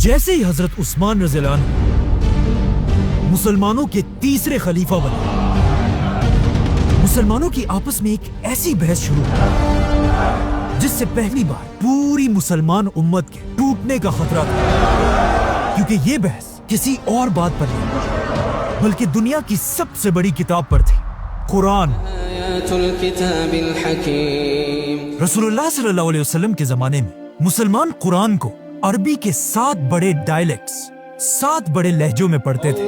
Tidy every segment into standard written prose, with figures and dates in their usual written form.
جیسے ہی حضرت عثمان رضی اللہ عنہ مسلمانوں کے تیسرے خلیفہ بنے، مسلمانوں کی آپس میں ایک ایسی بحث شروع ہوئی جس سے پہلی بار پوری مسلمان امت کے ٹوٹنے کا خطرہ تھا، کیونکہ یہ بحث کسی اور بات پر نہیں بلکہ دنیا کی سب سے بڑی کتاب پر تھی، قرآن۔ رسول اللہ صلی اللہ علیہ وسلم کے زمانے میں مسلمان قرآن کو عربی کے 7 بڑے ڈائلیکٹس، 7 بڑے لہجوں میں پڑھتے تھے،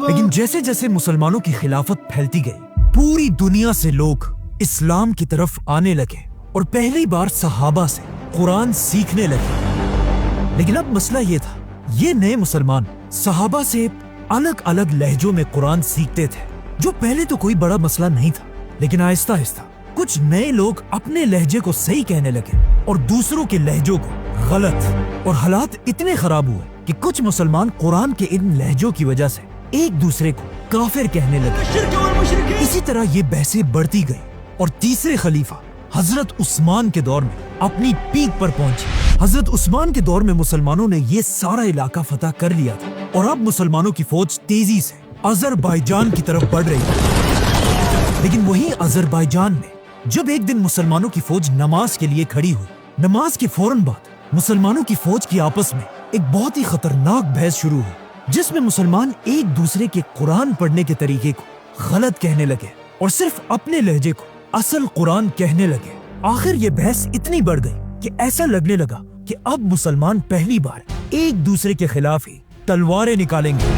لیکن جیسے جیسے مسلمانوں کی خلافت پھیلتی گئی، پوری دنیا سے لوگ اسلام کی طرف آنے لگے اور پہلی بار صحابہ سے قرآن سیکھنے لگے۔ لیکن اب مسئلہ یہ تھا، یہ نئے مسلمان صحابہ سے الگ الگ لہجوں میں قرآن سیکھتے تھے، جو پہلے تو کوئی بڑا مسئلہ نہیں تھا، لیکن آہستہ آہستہ کچھ نئے لوگ اپنے لہجے کو صحیح کہنے لگے اور دوسروں کے لہجوں کو غلط، اور حالات اتنے خراب ہوئے کہ کچھ مسلمان قرآن کے ان لہجوں کی وجہ سے ایک دوسرے کو کافر کہنے لگے۔ اسی طرح یہ بحثیں بڑھتی گئی اور تیسرے خلیفہ حضرت عثمان کے دور میں اپنی پیک پر پہنچی۔ حضرت عثمان کے دور میں مسلمانوں نے یہ سارا علاقہ فتح کر لیا تھا اور اب مسلمانوں کی فوج تیزی سے آذربائیجان کی طرف بڑھ رہی تھی۔ لیکن وہیں آذربائیجان میں جب ایک دن مسلمانوں کی فوج نماز کے لیے کھڑی ہوئی، نماز کے فوراً بعد مسلمانوں کی فوج کی آپس میں ایک بہت ہی خطرناک بحث شروع ہوئی، جس میں مسلمان ایک دوسرے کے قرآن پڑھنے کے طریقے کو غلط کہنے لگے اور صرف اپنے لہجے کو اصل قرآن کہنے لگے۔ آخر یہ بحث اتنی بڑھ گئی کہ ایسا لگنے لگا کہ اب مسلمان پہلی بار ایک دوسرے کے خلاف ہی تلواریں نکالیں گے۔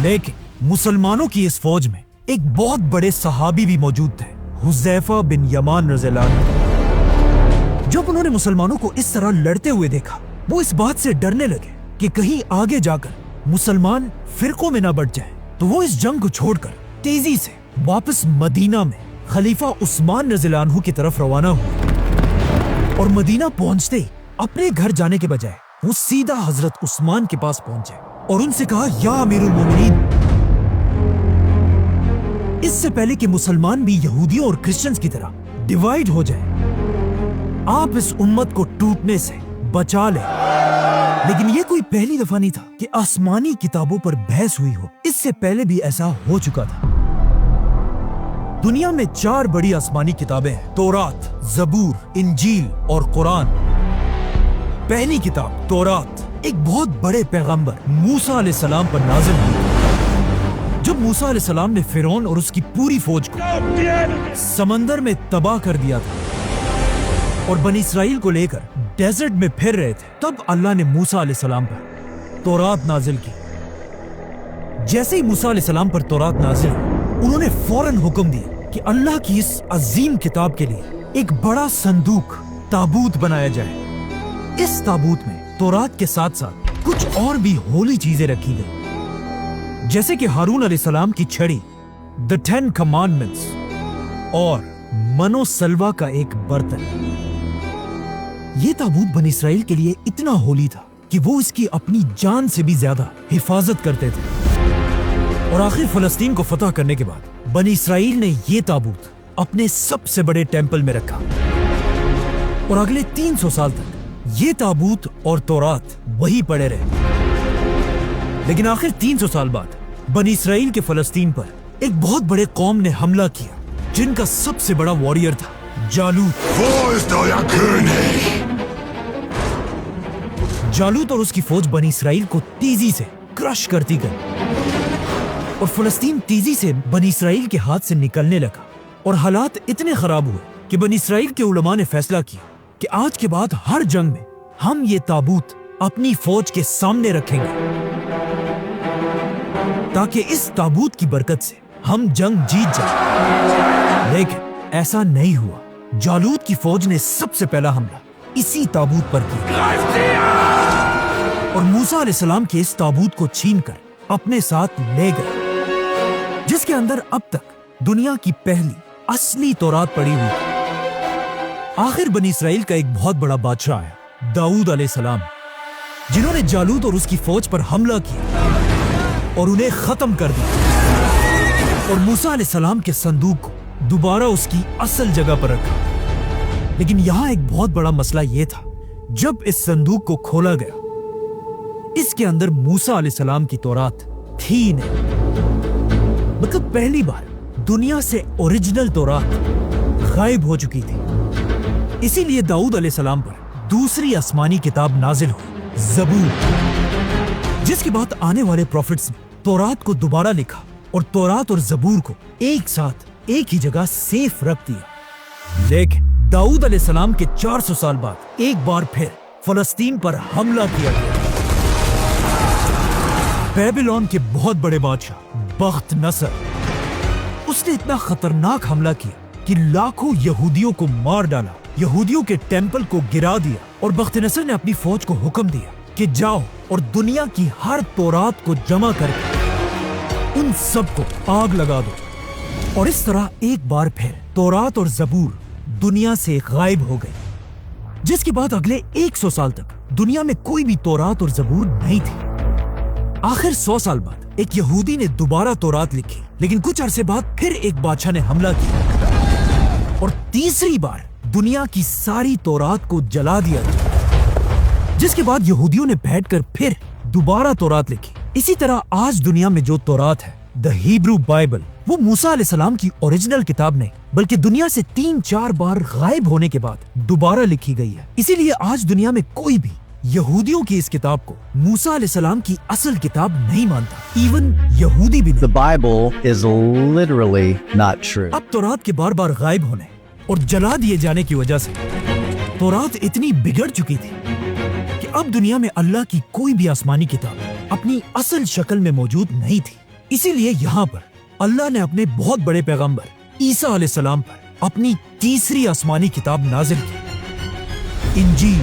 لیکن مسلمانوں کی اس فوج میں ایک بہت بڑے صحابی بھی موجود تھے، حذیفہ بن یمان رضی اللہ عنہ۔ جب انہوں نے مسلمانوں کو اس طرح لڑتے ہوئے دیکھا، وہ اس بات سے ڈرنے لگے کہ کہیں آگے جا کر مسلمان فرقوں میں نہ بٹ جائیں، تو وہ اس جنگ کو چھوڑ کر تیزی سے واپس مدینہ میں خلیفہ عثمان رضی اللہ عنہ کی طرف روانہ ہوئے، اور مدینہ پہنچتے ہی اپنے گھر جانے کے بجائے وہ سیدھا حضرت عثمان کے پاس پہنچے اور ان سے کہا، یا امیر المومنین، اس سے پہلے کہ مسلمان بھی یہودیوں اور کرسچنز کی طرح ڈیوائیڈ ہو جائیں، آپ اس امت کو ٹوٹنے سے بچا لیں۔ لیکن یہ کوئی پہلی دفعہ نہیں تھا کہ آسمانی کتابوں پر بحث ہوئی ہو، اس سے پہلے بھی ایسا ہو چکا تھا۔ دنیا میں 4 بڑی آسمانی کتابیں ہیں، تورات، زبور، انجیل اور قرآن۔ پہلی کتاب تورات ایک بہت بڑے پیغمبر موسیٰ علیہ السلام پر نازل ہوئی۔ جب موسیٰ علیہ السلام نے فرعون اور اس کی پوری فوج کو سمندر میں تباہ کر دیا تھا اور بنی اسرائیل کو لے کر ڈیزرٹ میں پھر رہے تھے، تب اللہ نے موسیٰ علیہ السلام پر تورات نازل کی۔ جیسے ہی موسیٰ علیہ السلام پر تورات نازل ہوئی، انہوں نے فوراً حکم دیا کہ اللہ کی اس عظیم کتاب کے لیے ایک بڑا صندوق، تابوت بنایا جائے۔ اس تابوت میں تورات کے ساتھ ساتھ کچھ اور بھی ہولی چیزیں رکھی گئی، جیسے کہ ہارون علیہ السلام کی چھڑی، The 10 Commandments، اور من و سلوہ کا ایک برتن۔ یہ تابوت بنی اسرائیل کے لیے اتنا ہولی تھا کہ وہ اس کی اپنی جان سے بھی زیادہ حفاظت کرتے تھے۔ اور آخر فلسطین کو فتح کرنے کے بعد بنی اسرائیل نے یہ تابوت اپنے سب سے بڑے ٹیمپل میں رکھا، اور اگلے 300 سال تک یہ تابوت اور تورات وہی پڑے رہے۔ لیکن آخر 300 سال بعد بنی اسرائیل کے فلسطین پر ایک بہت بڑے قوم نے حملہ کیا، جن کا سب سے بڑا واریر تھا جالوت۔ جالوت اور اس کی فوج بنی اسرائیل کو تیزی سے کرش کرتی گئی، اور فلسطین تیزی سے بنی اسرائیل کے ہاتھ سے نکلنے لگا، اور حالات اتنے خراب ہوئے کہ بنی اسرائیل کے علماء نے فیصلہ کیا کہ آج کے بعد ہر جنگ میں ہم یہ تابوت اپنی فوج کے سامنے رکھیں گے، تاکہ اس تابوت کی برکت سے ہم جنگ جیت جائیں۔ لیکن ایسا نہیں ہوا۔ جالوت کی فوج نے سب سے پہلا حملہ اسی تابوت پر کیا، اور موسیٰ علیہ السلام کے اس تابوت کو چھین کر اپنے ساتھ لے گئے، جس کے اندر اب تک دنیا کی پہلی اصلی تورات پڑی ہوئی تھی۔ آخر بنی اسرائیل کا ایک بہت بڑا بادشاہ ہے، داؤد علیہ السلام، جنہوں نے جالوت اور اس کی فوج پر حملہ کیا اور انہیں ختم کر دیا، اور موسیٰ علیہ السلام کے صندوق کو دوبارہ اس کی اصل جگہ پر رکھا۔ لیکن یہاں ایک بہت بڑا مسئلہ یہ تھا जब इस संदूक को खोला गया, इसके अंदर मूसा अलैहिस्सलाम की तौरात थी ही नहीं। मतलब पहली बार दुनिया से ओरिजिनल तौरात गायब हो चुकी थी। इसीलिए दाऊद अलैहिस्सलाम पर दूसरी आसमानी किताब नाजिल हुई, ज़बूर, जिसके बाद आने वाले प्रॉफिट्स ने तौरात को दोबारा लिखा और तौरात और ज़बूर को एक साथ एक ही जगह सेफ रख दिया। लेकिन दाऊद अलैहिस्सलाम के 400 साल बाद एक बार फिर फलस्तीन पर हमला किया गया। बेबीलोन के बहुत बड़े बादशाह बख्त नसर, उसने इतना खतरनाक हमला किया कि लाखों यहूदियों को मार डाला, यहूदियों के टेंपल को गिरा दिया और बख्त नसर ने अपनी फौज को हुक्म दिया कि जाओ और दुनिया की हर तौरात को जमा करके उन सबको आग लगा दो। और इस तरह एक बार फिर तौरात और ज़बूर दुनिया से गायब हो गई, जिसके बाद अगले 100 साल तक दुनिया में कोई भी तौरात और ज़बूर नहीं थी। आखिर 100 साल बाद एक यहूदी ने दोबारा तौरात लिखी, लेकिन कुछ अरसे बाद फिर एक बादशाह ने हमला किया और तीसरी बार दुनिया की सारी तौरात को जला दिया गया, जिसके बाद यहूदियों ने बैठकर फिर दोबारा तौरात लिखी। इसी तरह आज दुनिया में जो तौरात है, द हिब्रू बाइबल, वो मूसा अलैहिस्सलाम की ओरिजिनल किताब नहीं बल्कि दुनिया से 3-4 बार गायब होने के बाद दोबारा लिखी गई है। इसीलिए आज दुनिया में कोई भी यहूदियों की इस किताब को मूसा अलैहिस्सलाम की असल किताब नहीं मानता, इवन यहूदी भी नहीं। The Bible is literally not true. अब तौरात के बार बार गायब होने और जला दिए जाने की वजह से तौरात इतनी बिगड़ चुकी थी कि अब दुनिया में अल्लाह की कोई भी आसमानी किताब अपनी असल शक्ल में मौजूद नहीं थी। इसीलिए यहाँ पर अल्लाह ने अपने बहुत बड़े पैगंबर ईसा अलैहिस्सलाम पर अपनी तीसरी आसमानी किताब नाजिल की, इंजील।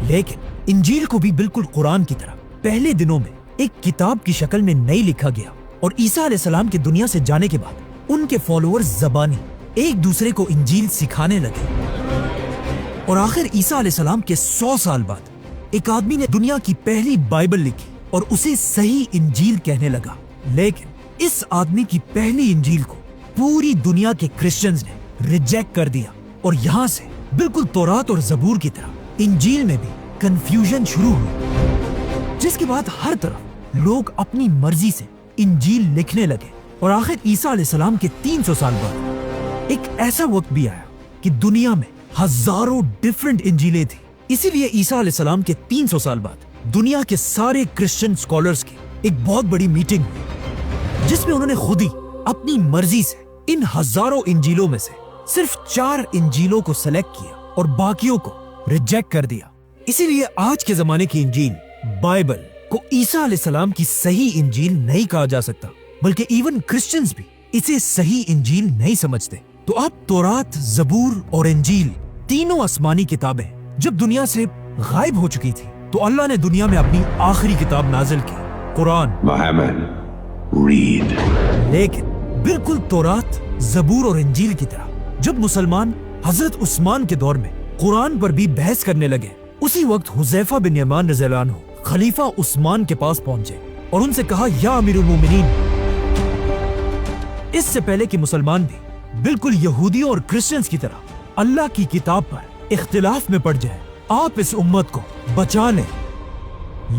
लेकिन इंजील को भी बिल्कुल कुरान की तरह पहले दिनों में एक किताब की शक्ल में नहीं लिखा गया और ईसा अलैहिस्सलाम के दुनिया से जाने के बाद उनके फॉलोअर्स ज़बानी एक दूसरे को इंजील सिखाने लगे और आखिर ईसा अलैहिस्सलाम के 100 साल बाद एक आदमी ने दुनिया की पहली बाइबल लिखी और उसे सही इंजील कहने लगा। लेकिन इस आदमी की पहली इंजील को पूरी दुनिया के क्रिश्चियंस ने रिजेक्ट कर दिया और यहाँ से बिल्कुल तौरात और ज़बूर की तरह इंजील में भी कंफ्यूजन शुरू हुई, जिसके बाद हर तरफ लोग अपनी मर्जी से इंजील लिखने लगे और आखिर ईसा अलैहिस्सलाम के 300 साल बाद एक ऐसा वक्त भी आया कि दुनिया में हजारों डिफरेंट इंजीलें थी। इसीलिए ईसा अलैहिस्सलाम के 300 साल बाद दुनिया के सारे क्रिश्चियन स्कॉलर्स की एक बहुत बड़ी मीटिंग हुई, जिसमें उन्होंने खुद ही अपनी मर्जी से इन हजारों इंजीलों में से सिर्फ 4 इंजीलों को सेलेक्ट किया और बाकियों को रिजेक्ट कर दिया। इसीलिए आज के जमाने की इंजील बाइबल को ईसा अलैहिस्सलाम की सही इंजील नहीं कहा जा सकता, बल्कि इवन क्रिश्चियंस भी इसे सही इंजील नहीं समझते। तो अब तौरात, ज़बूर और इंजील तीनों आसमानी किताबें जब दुनिया से गायब हो चुकी थी, तो अल्लाह ने दुनिया में अपनी आखिरी किताब नाजिल की, कुरान। Muhammad, read. लेकिन बिल्कुल तौरात, ज़बूर और इंजील की तरह जब मुसलमान हजरत उस्मान के दौर में कुरान पर भी बहस करने लगे, उसी वक्त हुज़ैफा बिन यमान रज़ियल्लाहु अन्हु खलीफा उस्मान के पास पहुंचे और उनसे कहा, या अमीरुल मोमिनीन, इससे पहले कि मुसलमान भी बिल्कुल यहूदियों और क्रिश्चियंस की तरह अल्लाह की किताब पर इख्तिलाफ में पड़ जाए, आप इस उम्मत को बचा लें।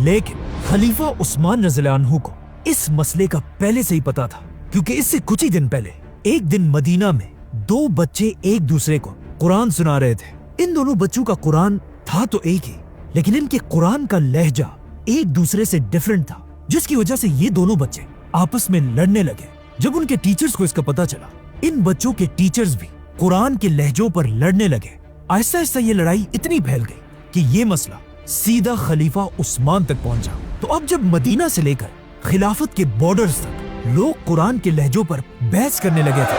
लेकिन खलीफा उस्मान रज़ियल्लाहु अन्हु को इस मसले का पहले से ही पता था, क्योंकि इससे कुछ ही दिन पहले एक दिन मदीना में 2 बच्चे एक दूसरे को कुरान सुना रहे थे। इन दोनों बच्चों का कुरान था तो एक ही, लेकिन इनके कुरान का लहजा एक दूसरे से डिफरेंट था, जिसकी वजह से ये दोनों बच्चे आपस में लड़ने लगे। जब उनके टीचर्स को इसका पता चला, इन बच्चों के टीचर्स भी कुरान के लहजों पर लड़ने लगे। आहिस्ता आहिस्ता ये लड़ाई इतनी फैल गई कि ये मसला सीधा खलीफा उस्मान तक पहुंचा। तो अब जब मदीना से लेकर खिलाफत के बॉर्डर्स तक लोग कुरान के लहजों पर बहस करने लगे थे,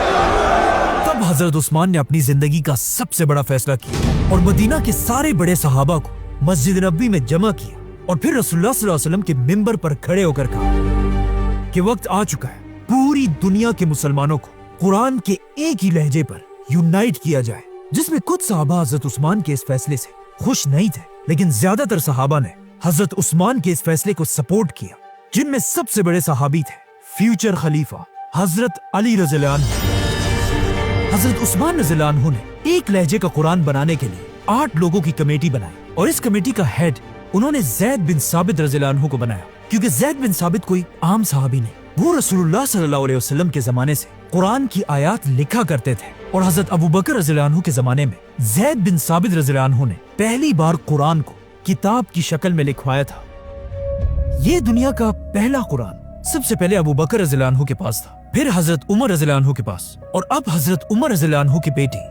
तब हजरत उस्मान ने अपनी जिंदगी का सबसे बड़ा फैसला किया और मदीना के सारे बड़े सहाबा को मस्जिद नबवी में जमा किया और फिर रसूलुल्लाह सल्लल्लाहु अलैहि वसल्लम के मिंबर पर खड़े होकर कहा कि वक्त आ चुका है, पूरी दुनिया के मुसलमानों को कुरान के एक ही लहजे पर यूनाइट किया जाए। जिसमें कुछ सहाबा हजरत उस्मान के इस फैसले से खुश नहीं थे, लेकिन ज्यादातर सहाबा ने हजरत उस्मान के इस फैसले को सपोर्ट किया, जिनमें सबसे बड़े सहाबी थे फ्यूचर खलीफा हजरत अली रज़ियल्लाहु अन्हु। हजरत उस्मान रज़ियल्लाहु अन्हु ने एक लहजे का कुरान बनाने के लिए 8 लोगों की कमेटी बनाई और इस कमेटी का हेड उन्होंने ज़ैद बिन साबित रज़ियल्लाहु अन्हु को बनाया, क्योंकि ज़ैद बिन साबित कोई आम सहाबी नहीं, वो रसूलुल्लाह सल्लल्लाहु अलैहि वसल्लम के जमाने से कुरान की आयत लिखा करते थे। और हजरत अबू बकर रज़ियल्लाहु अन्हु के जमाने में ज़ैद बिन साबित रज़ियल्लाहु अन्हु ने पहली बार कुरान को किताब की शक्ल में लिखवाया था। ये दुनिया का पहला कुरान सबसे पहले अबू बकर रज़ियल्लाहु अन्हु के पास था, फिर हजरत उमर रज़ियल्लाहु अन्हु के पास, और अब हजरत उमर रज़ियल्लाहु अन्हु की बेटी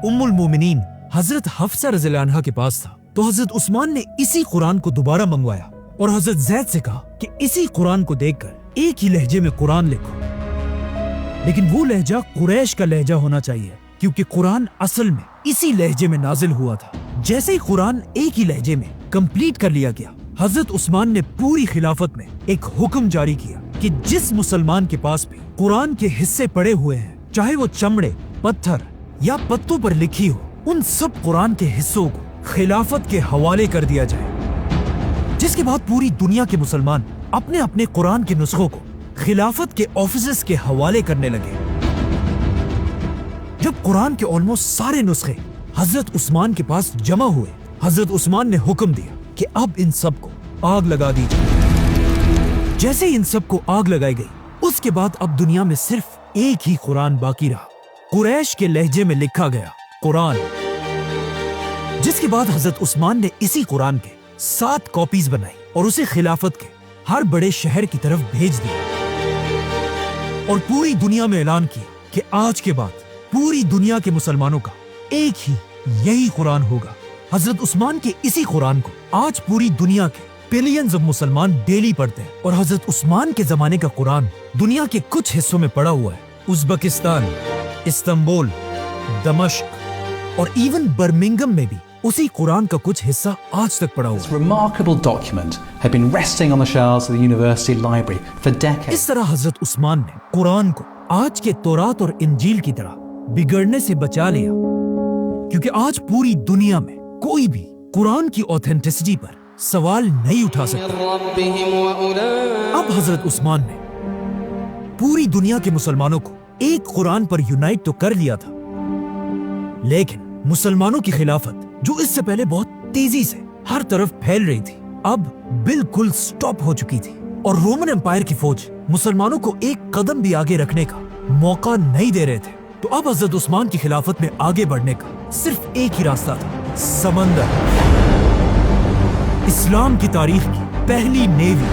उम्मुल मोमिनीन हजरत हफ्सा रज़ियल्लाहु अन्हा के पास था। तो हजरत उस्मान ने इसी कुरान को दोबारा मंगवाया और हजरत ज़ैद से कहा कि इसी कुरान को देखकर एक ही लहजे में कुरान लिखो, लेकिन वो लहजा कुरैश का लहजा होना चाहिए, क्योंकि कुरान असल में इसी लहजे में नाजिल हुआ था। जैसे ही कुरान एक ही लहजे में कंप्लीट कर लिया गया, हजरत उस्मान ने पूरी खिलाफत में एक हुक्म जारी किया कि जिस मुसलमान के पास भी कुरान के हिस्से पड़े हुए हैं, चाहे वो चमड़े, पत्थर या पत्तों पर लिखी हो, उन सब कुरान के हिस्सों को खिलाफत के हवाले कर दिया जाए। जिसके बाद पूरी दुनिया के मुसलमान अपने अपने कुरान के नुस्खों को खिलाफत के ऑफिसर्स के हवाले करने लगे। जब कुरान के ऑलमोस्ट सारे नुस्खे हजरत उस्मान के पास जमा हुए, हजरत उस्मान ने हुक्म दिया कि अब इन सब को आग लगा दी जाए। जैसे ही इन सब को आग लगाई गई, उसके बाद अब दुनिया में सिर्फ एक ही कुरान बाकी रहा, कुरैश के लहजे में लिखा गया कुरान। जिसके बाद हजरत उस्मान ने इसी कुरान के 7 कॉपीज बनाई और उसे खिलाफत के हर बड़े शहर की तरफ भेज दिया और पूरी दुनिया में ऐलान किया कि आज के बाद पूरी दुनिया के मुसलमानों का एक ही यही कुरान होगा। हजरत उस्मान के इसी कुरान को आज पूरी दुनिया के बिलियंस ऑफ मुसलमान डेली पढ़ते हैं और हजरत उस्मान के जमाने का कुरान दुनिया के कुछ हिस्सों में पड़ा हुआ है। उज़्बेकिस्तान, इस्तांबुल, दमिश्क और इवन बर्मिंघम में भी उसी कुरान का कुछ हिस्सा आज तक पड़ा हुआ है। This remarkable document had been resting on the shelves of the university library for decades. इस तरह हजरत उस्मान ने कुरान को आज के तौरात और इंजील की तरह बिगड़ने से बचा लिया, क्योंकि आज पूरी दुनिया में कोई भी कुरान की ऑथेंटिसिटी पर सवाल नहीं उठा सकता। अब हजरत उस्मान ने पूरी दुनिया के मुसलमानों को एक कुरान पर यूनाइट तो कर लिया था, लेकिन मुसलमानों की खिलाफत जो इससे पहले बहुत तेजी से हर तरफ फैल रही थी, अब बिल्कुल स्टॉप हो चुकी थी और रोमन एम्पायर की फौज मुसलमानों को एक कदम भी आगे रखने का मौका नहीं दे रहे थे। तो अब हजरत उस्मान की खिलाफत में आगे बढ़ने का सिर्फ एक ही रास्ता था, समंदर। इस्लाम की तारीख की पहली नेवी।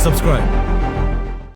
सब्सक्राइब।